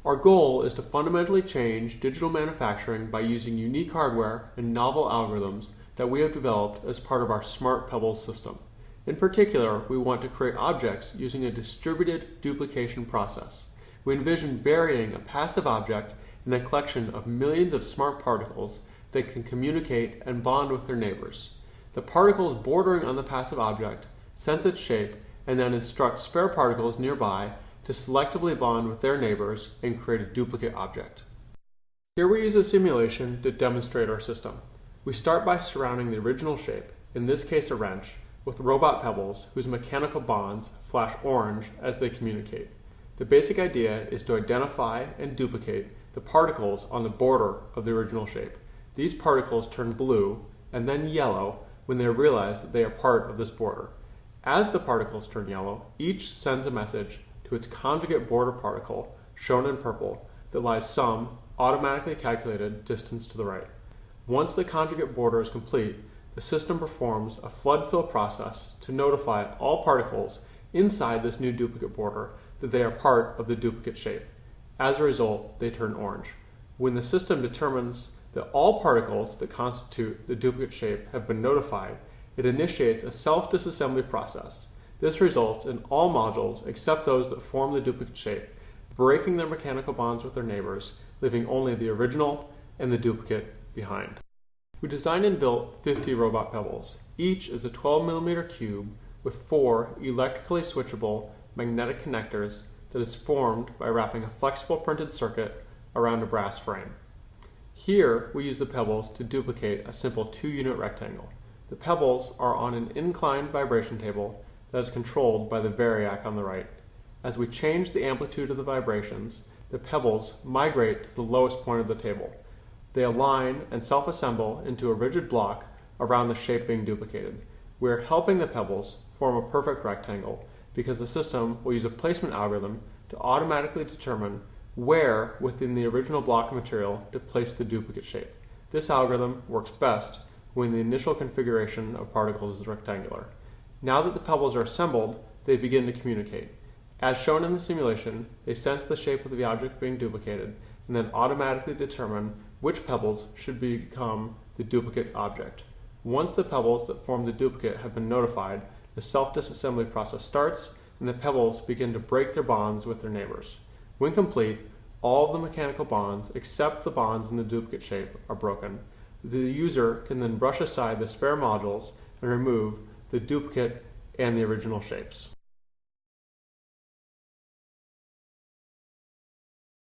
Our goal is to fundamentally change digital manufacturing by using unique hardware and novel algorithms that we have developed as part of our Smart Pebbles system. In particular, we want to create objects using a distributed duplication process. We envision burying a passive object in a collection of millions of smart particles that can communicate and bond with their neighbors. The particles bordering on the passive object sense its shape and then instruct spare particles nearby to selectively bond with their neighbors and create a duplicate object. Here we use a simulation to demonstrate our system. We start by surrounding the original shape, in this case a wrench, with robot pebbles whose mechanical bonds flash orange as they communicate. The basic idea is to identify and duplicate the particles on the border of the original shape. These particles turn blue and then yellow when they realize that they are part of this border. As the particles turn yellow, each sends a message to its conjugate border particle, shown in purple, that lies some automatically calculated distance to the right. Once the conjugate border is complete, the system performs a flood fill process to notify all particles inside this new duplicate border that they are part of the duplicate shape. As a result, they turn orange. When the system determines that all particles that constitute the duplicate shape have been notified, it initiates a self-disassembly process. This results in all modules except those that form the duplicate shape breaking their mechanical bonds with their neighbors, leaving only the original and the duplicate behind. We designed and built 50 robot pebbles. Each is a 12mm cube with 4 electrically switchable magnetic connectors that is formed by wrapping a flexible printed circuit around a brass frame. Here we use the pebbles to duplicate a simple 2-unit rectangle. The pebbles are on an inclined vibration table that is controlled by the variac on the right. As we change the amplitude of the vibrations, the pebbles migrate to the lowest point of the table. They align and self-assemble into a rigid block around the shape being duplicated. We are helping the pebbles form a perfect rectangle because the system will use a placement algorithm to automatically determine where within the original block of material to place the duplicate shape. This algorithm works best when the initial configuration of particles is rectangular. Now that the pebbles are assembled, they begin to communicate. As shown in the simulation, they sense the shape of the object being duplicated and then automatically determine which pebbles should become the duplicate object. Once the pebbles that form the duplicate have been notified, the self-disassembly process starts and the pebbles begin to break their bonds with their neighbors. When complete, all of the mechanical bonds except the bonds in the duplicate shape are broken. The user can then brush aside the spare modules and remove the duplicate and the original shapes.